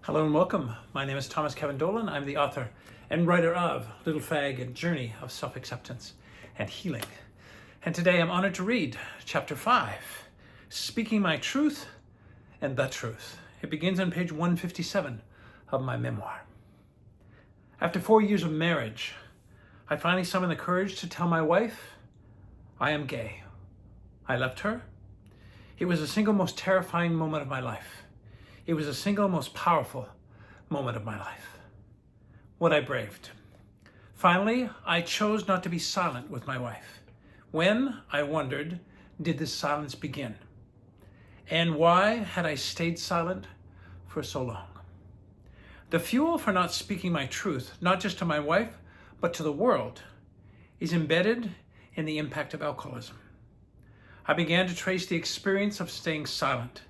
Hello and welcome. My name is Thomas Kevin Dolan. I'm the author and writer of Little Fag, A Journey of Self-Acceptance and Healing. And today I'm honored to read Chapter 5, Speaking My Truth and the Truth. It begins on page 157 of my memoir. After 4 years of marriage, I finally summoned the courage to tell my wife, I am gay. I left her. It was the single most terrifying moment of my life. It was the single most powerful moment of my life. What I braved. Finally, I chose not to be silent with my wife. When, I wondered, did this silence begin? And why had I stayed silent for so long? The fuel for not speaking my truth, not just to my wife, but to the world, is embedded in the impact of alcoholism. I began to trace the experience of staying silent.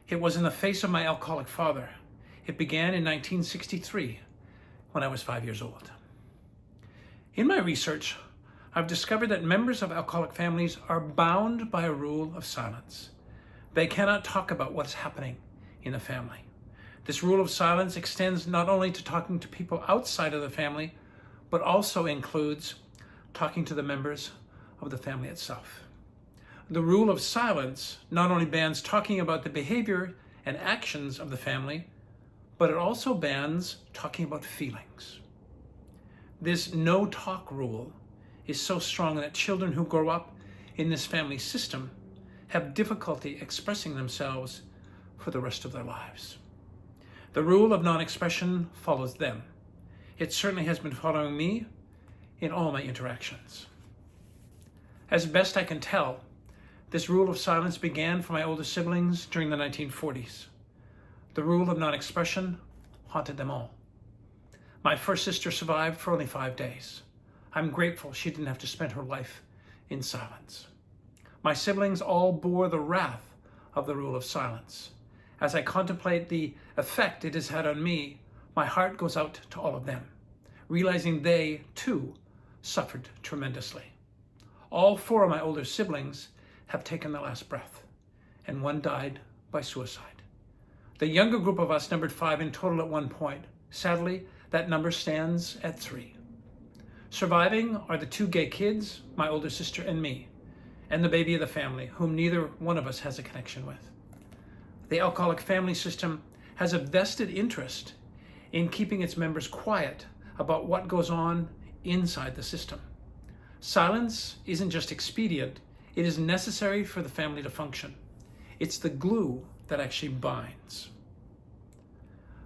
It was in the face of my alcoholic father. It began in 1963 when I was 5 years old. In my research, I've discovered that members of alcoholic families are bound by a rule of silence. They cannot talk about what's happening in the family. This rule of silence extends not only to talking to people outside of the family, but also includes talking to the members of the family itself. The rule of silence not only bans talking about the behavior and actions of the family, but it also bans talking about feelings. This no-talk rule is so strong that children who grow up in this family system have difficulty expressing themselves for the rest of their lives. The rule of non-expression follows them. It certainly has been following me in all my interactions. As best I can tell, this rule of silence began for my older siblings during the 1940s. The rule of non-expression haunted them all. My first sister survived for only 5 days. I'm grateful she didn't have to spend her life in silence. My siblings all bore the wrath of the rule of silence. As I contemplate the effect it has had on me, my heart goes out to all of them, realizing they, too, suffered tremendously. All 4 of my older siblings have taken their last breath, and 1 died by suicide. The younger group of us numbered 5 in total at one point. Sadly, that number stands at 3. Surviving are the 2 gay kids, my older sister and me, and the baby of the family, whom neither one of us has a connection with. The alcoholic family system has a vested interest in keeping its members quiet about what goes on inside the system. Silence isn't just expedient, it is necessary for the family to function. It's the glue that actually binds.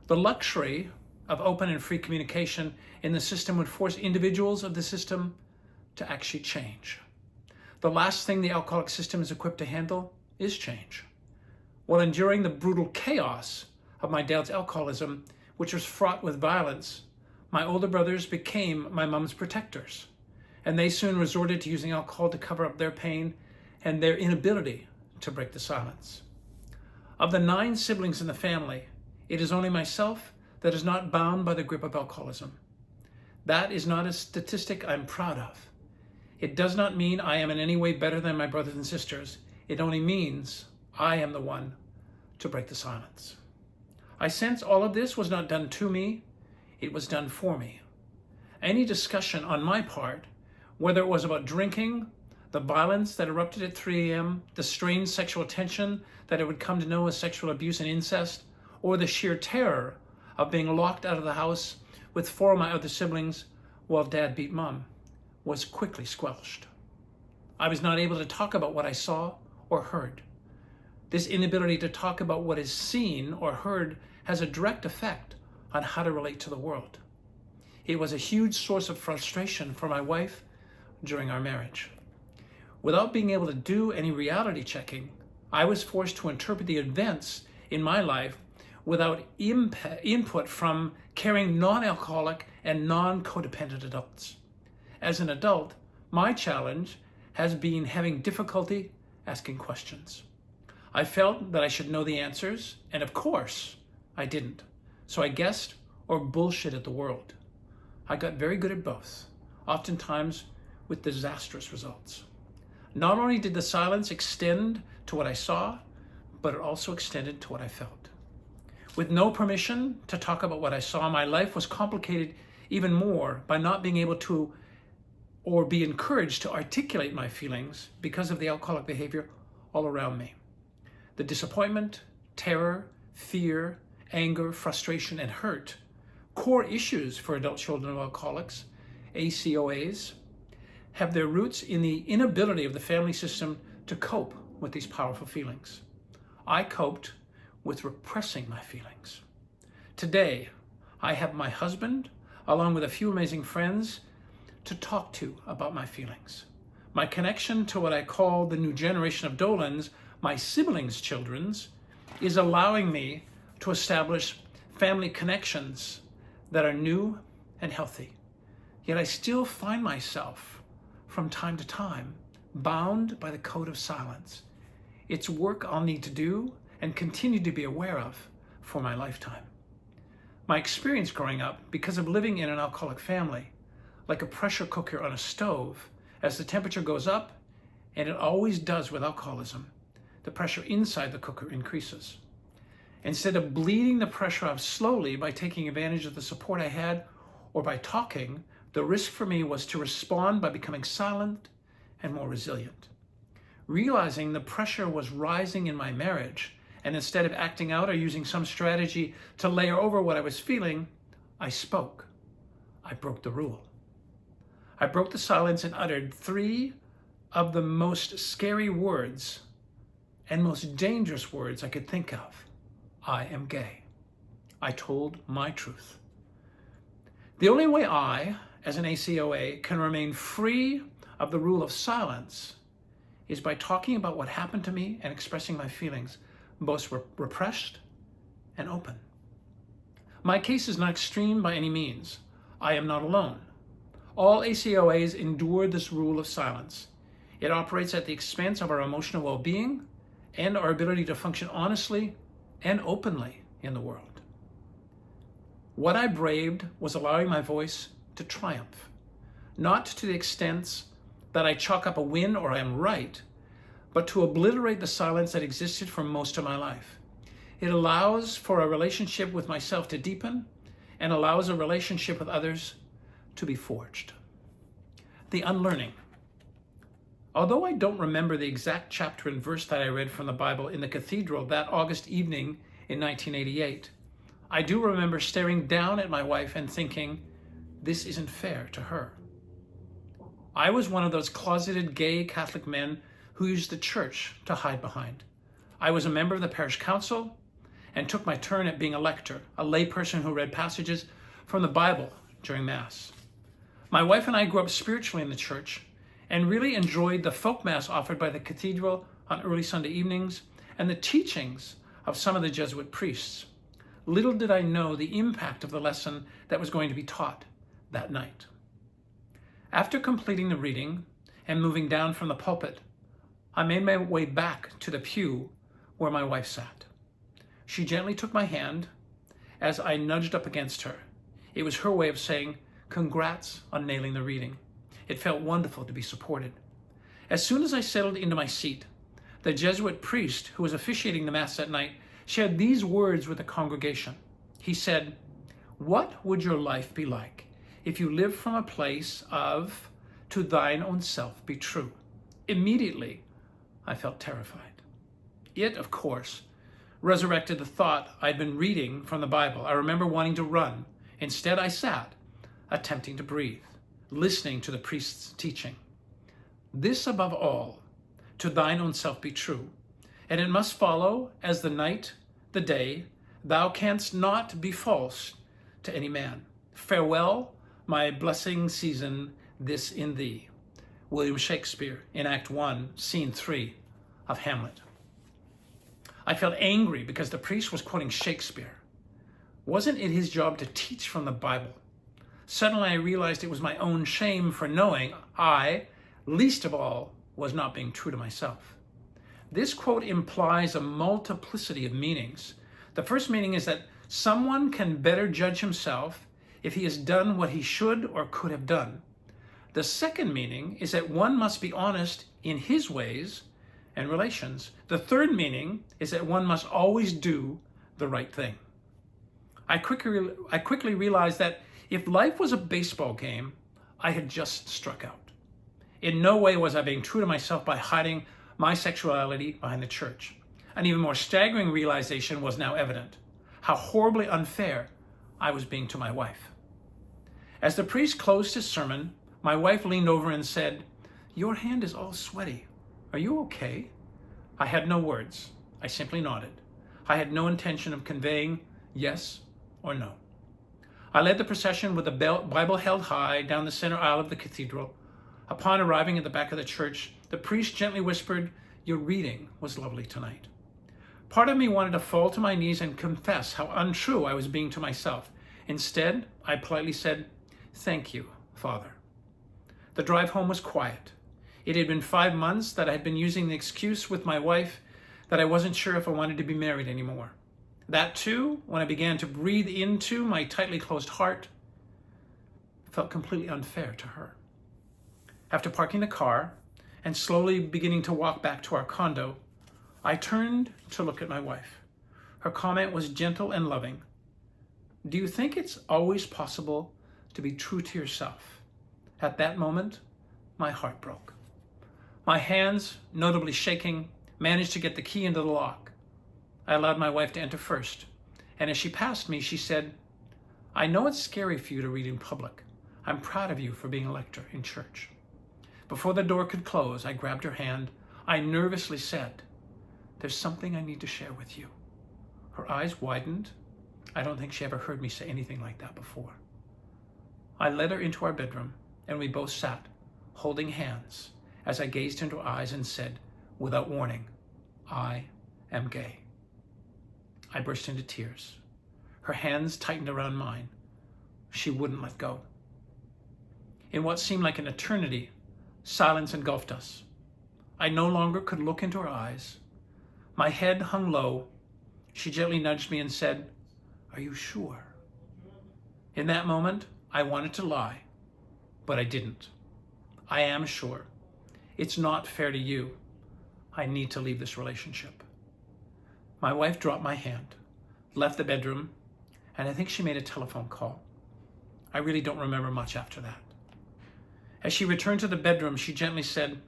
The luxury of open and free communication in the system would force individuals of the system to actually change. The last thing the alcoholic system is equipped to handle is change. While enduring the brutal chaos of my dad's alcoholism, which was fraught with violence, my older brothers became my mom's protectors, and they soon resorted to using alcohol to cover up their pain and their inability to break the silence. Of the 9 siblings in the family, it is only myself that is not bound by the grip of alcoholism. That is not a statistic I'm proud of. It does not mean I am in any way better than my brothers and sisters. It only means I am the one to break the silence. I sense all of this was not done to me, it was done for me. Any discussion on my part, whether it was about drinking, the violence that erupted at 3 a.m., the strange sexual tension that I would come to know as sexual abuse and incest, or the sheer terror of being locked out of the house with 4 of my other siblings while Dad beat Mom, was quickly squelched. I was not able to talk about what I saw or heard. This inability to talk about what is seen or heard has a direct effect on how to relate to the world. It was a huge source of frustration for my wife during our marriage. Without being able to do any reality checking, I was forced to interpret the events in my life without input from caring non-alcoholic and non-codependent adults. As an adult, my challenge has been having difficulty asking questions. I felt that I should know the answers, and of course, I didn't. So I guessed or bullshitted the world. I got very good at both, oftentimes with disastrous results. Not only did the silence extend to what I saw, but it also extended to what I felt. With no permission to talk about what I saw, my life was complicated even more by not being able to or be encouraged to articulate my feelings because of the alcoholic behavior all around me. The disappointment, terror, fear, anger, frustration, and hurt, core issues for adult children of alcoholics, ACOAs, have their roots in the inability of the family system to cope with these powerful feelings. I coped with repressing my feelings. Today, I have my husband, along with a few amazing friends, to talk to about my feelings. My connection to what I call the new generation of Dolans, my siblings' children's, is allowing me to establish family connections that are new and healthy. Yet I still find myself, from time to time, bound by the code of silence. It's work I'll need to do and continue to be aware of for my lifetime. My experience growing up, because of living in an alcoholic family, like a pressure cooker on a stove, as the temperature goes up, and it always does with alcoholism, the pressure inside the cooker increases. Instead of bleeding the pressure out slowly by taking advantage of the support I had or by talking, the risk for me was to respond by becoming silent and more resilient. Realizing the pressure was rising in my marriage, and instead of acting out or using some strategy to layer over what I was feeling, I spoke. I broke the rule. I broke the silence and uttered 3 of the most scary words and most dangerous words I could think of. I am gay. I told my truth. The only way I, as an ACOA, can remain free of the rule of silence is by talking about what happened to me and expressing my feelings, both repressed and open. My case is not extreme by any means. I am not alone. All ACOAs endure this rule of silence. It operates at the expense of our emotional well-being and our ability to function honestly and openly in the world. What I braved was allowing my voice to triumph, not to the extent that I chalk up a win or I am right, but to obliterate the silence that existed for most of my life. It allows for a relationship with myself to deepen and allows a relationship with others to be forged. The unlearning. Although I don't remember the exact chapter and verse that I read from the Bible in the cathedral that August evening in 1988, I do remember staring down at my wife and thinking, this isn't fair to her. I was one of those closeted gay Catholic men who used the church to hide behind. I was a member of the parish council and took my turn at being a lector, a layperson who read passages from the Bible during Mass. My wife and I grew up spiritually in the church and really enjoyed the folk Mass offered by the cathedral on early Sunday evenings and the teachings of some of the Jesuit priests. Little did I know the impact of the lesson that was going to be taught that night. After completing the reading and moving down from the pulpit, I made my way back to the pew where my wife sat. She gently took my hand as I nudged up against her. It was her way of saying, congrats on nailing the reading. It felt wonderful to be supported. As soon as I settled into my seat, the Jesuit priest who was officiating the Mass that night shared these words with the congregation. He said, what would your life be like if you lived from a place of, to thine own self be true? Immediately, I felt terrified. It, of course, resurrected the thought I'd been reading from the Bible. I remember wanting to run. Instead, I sat, attempting to breathe, listening to the priest's teaching. This above all, to thine own self be true, and it must follow as the night, the day, thou canst not be false to any man. Farewell, my blessing season, this in thee. William Shakespeare in Act 1, Scene 3 of Hamlet. I felt angry because the priest was quoting Shakespeare. Wasn't it his job to teach from the Bible? Suddenly I realized it was my own shame for knowing I, least of all, was not being true to myself. This quote implies a multiplicity of meanings. The first meaning is that someone can better judge himself if he has done what he should or could have done. The second meaning is that one must be honest in his ways and relations. The third meaning is that one must always do the right thing. I quickly realized that if life was a baseball game, I had just struck out. In no way was I being true to myself by hiding my sexuality behind the church. An even more staggering realization was now evident: how horribly unfair I was being to my wife. As the priest closed his sermon, my wife leaned over and said, "Your hand is all sweaty. Are you okay?" I had no words. I simply nodded. I had no intention of conveying yes or no. I led the procession with the Bible held high down the center aisle of the cathedral. Upon arriving at the back of the church, the priest gently whispered, "Your reading was lovely tonight." Part of me wanted to fall to my knees and confess how untrue I was being to myself. Instead, I politely said, "Thank you, Father." The drive home was quiet. It had been 5 months that I had been using the excuse with my wife that I wasn't sure if I wanted to be married anymore. That too, when I began to breathe into my tightly closed heart, felt completely unfair to her. After parking the car and slowly beginning to walk back to our condo, I turned to look at my wife. Her comment was gentle and loving. "Do you think it's always possible to be true to yourself?" At that moment, my heart broke. My hands, notably shaking, managed to get the key into the lock. I allowed my wife to enter first, and as she passed me, she said, "I know it's scary for you to read in public. I'm proud of you for being a lector in church." Before the door could close, I grabbed her hand. I nervously said, "There's something I need to share with you." Her eyes widened. I don't think she ever heard me say anything like that before. I led her into our bedroom, and we both sat, holding hands, as I gazed into her eyes and said, without warning, "I am gay." I burst into tears. Her hands tightened around mine. She wouldn't let go. In what seemed like an eternity, silence engulfed us. I no longer could look into her eyes. My head hung low. She gently nudged me and said, "Are you sure?" In that moment, I wanted to lie, but I didn't. I am sure. It's not fair to you. I need to leave this relationship. My wife dropped my hand, left the bedroom, and I think she made a telephone call. I really don't remember much after that. As she returned to the bedroom, she gently said,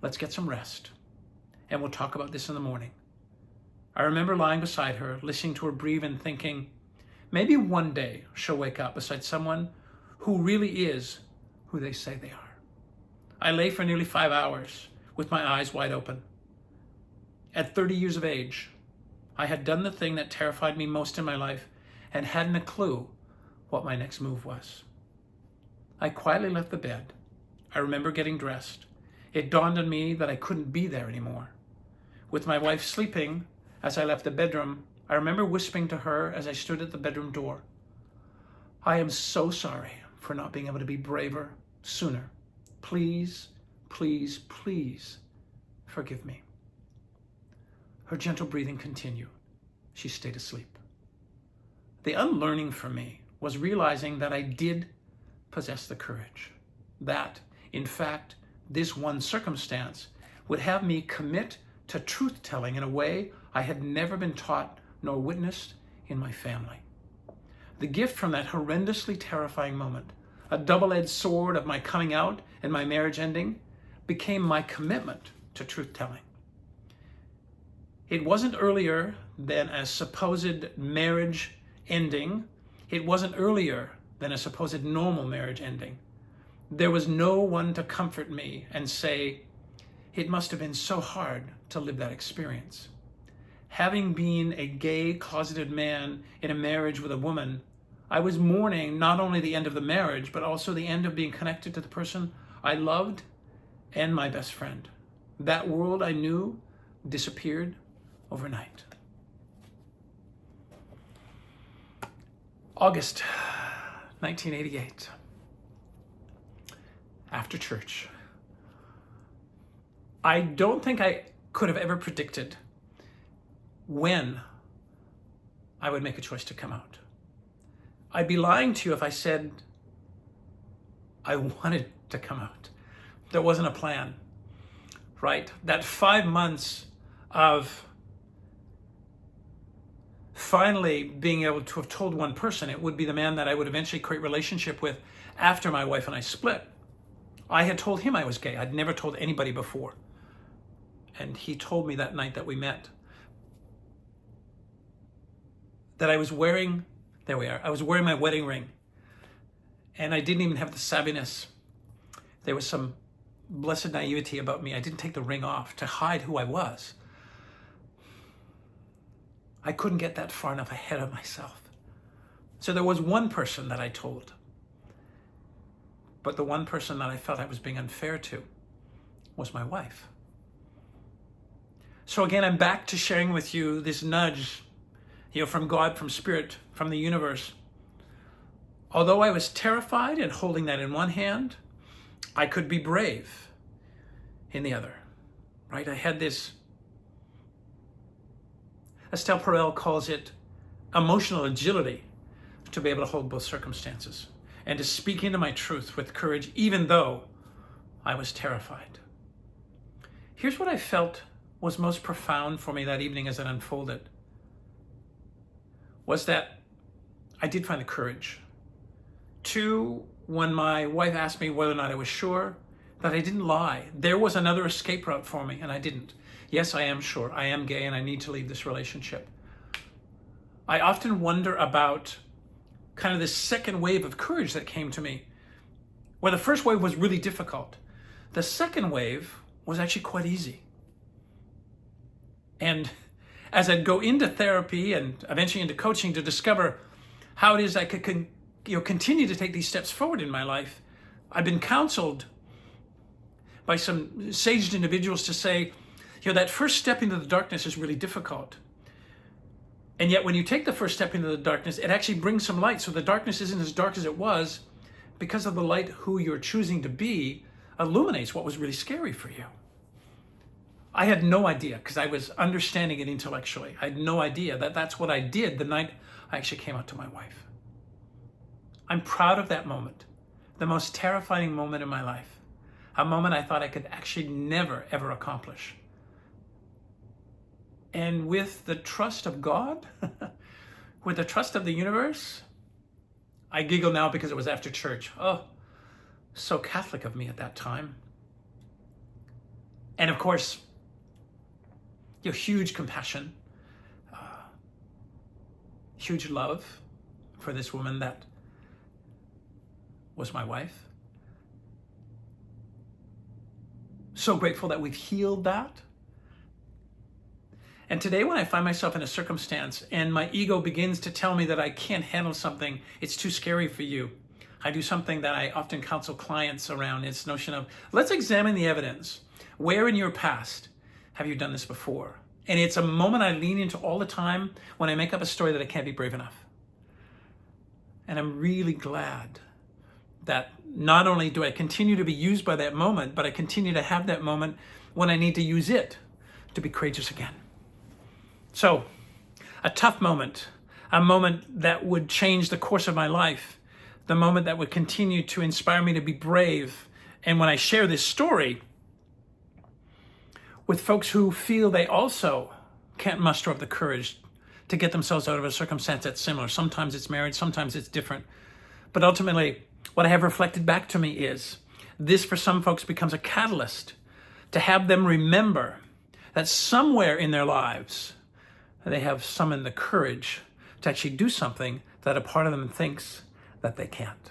"Let's get some rest, and we'll talk about this in the morning." I remember lying beside her, listening to her breathe and thinking, maybe one day she'll wake up beside someone who really is who they say they are. I lay for nearly 5 hours with my eyes wide open. At 30 years of age, I had done the thing that terrified me most in my life and hadn't a clue what my next move was. I quietly left the bed. I remember getting dressed. It dawned on me that I couldn't be there anymore. With my wife sleeping, as I left the bedroom, I remember whispering to her as I stood at the bedroom door, "I am so sorry for not being able to be braver sooner. Please, please, please forgive me." Her gentle breathing continued. She stayed asleep. The unlearning for me was realizing that I did possess the courage. That, in fact, this one circumstance would have me commit to truth-telling in a way I had never been taught nor witnessed in my family. The gift from that horrendously terrifying moment, a double-edged sword of my coming out and my marriage ending, became my commitment to truth-telling. It wasn't earlier than a supposed marriage ending. It wasn't earlier than a supposed normal marriage ending. There was no one to comfort me and say, "It must have been so hard to live that experience." Having been a gay, closeted man in a marriage with a woman, I was mourning not only the end of the marriage, but also the end of being connected to the person I loved and my best friend. That world I knew disappeared overnight. August 1988. After church. I don't think I could have ever predicted when I would make a choice to come out. I'd be lying to you if I said I wanted to come out. There wasn't a plan, right? That 5 months of finally being able to have told one person, it would be the man that I would eventually create relationship with after my wife and I split. I had told him I was gay. I'd never told anybody before. And he told me that night that we met that I was wearing, there we are, I was wearing my wedding ring. And I didn't even have the savviness. There was some blessed naivety about me. I didn't take the ring off to hide who I was. I couldn't get that far enough ahead of myself. So there was one person that I told. But the one person that I felt I was being unfair to was my wife. So again, I'm back to sharing with you this nudge, from God, from Spirit, from the universe. Although I was terrified and holding that in one hand, I could be brave in the other, right? I had this, Estelle Perel calls it emotional agility, to be able to hold both circumstances and to speak into my truth with courage, even though I was terrified. Here's what I felt was most profound for me that evening as it unfolded, was that I did find the courage to, when my wife asked me whether or not I was sure, that I didn't lie. There was another escape route for me, and I didn't. Yes, I am sure. I am gay, and I need to leave this relationship. I often wonder about kind of this second wave of courage that came to me, where the first wave was really difficult. The second wave was actually quite easy. And as I'd go into therapy and eventually into coaching to discover how it is I could continue to take these steps forward in my life, I've been counseled by some saged individuals to say, that first step into the darkness is really difficult. And yet when you take the first step into the darkness, it actually brings some light. So the darkness isn't as dark as it was because of the light who you're choosing to be illuminates what was really scary for you. I had no idea, because I was understanding it intellectually. I had no idea that that's what I did the night I actually came out to my wife. I'm proud of that moment, the most terrifying moment in my life, a moment I thought I could actually never, ever accomplish. And with the trust of God, with the trust of the universe, I giggle now because it was after church. Oh, so Catholic of me at that time. And of course, huge compassion, huge love for this woman that was my wife. So grateful that we've healed that. And today when I find myself in a circumstance and my ego begins to tell me that I can't handle something, it's too scary for you, I do something that I often counsel clients around. It's notion of, let's examine the evidence. Where in your past have you done this before? And it's a moment I lean into all the time when I make up a story that I can't be brave enough. And I'm really glad that not only do I continue to be used by that moment, but I continue to have that moment when I need to use it to be courageous again. So, a tough moment, a moment that would change the course of my life, the moment that would continue to inspire me to be brave. And when I share this story with folks who feel they also can't muster up the courage to get themselves out of a circumstance that's similar. Sometimes it's marriage, sometimes it's different. But ultimately, what I have reflected back to me is this for some folks becomes a catalyst to have them remember that somewhere in their lives, they have summoned the courage to actually do something that a part of them thinks that they can't.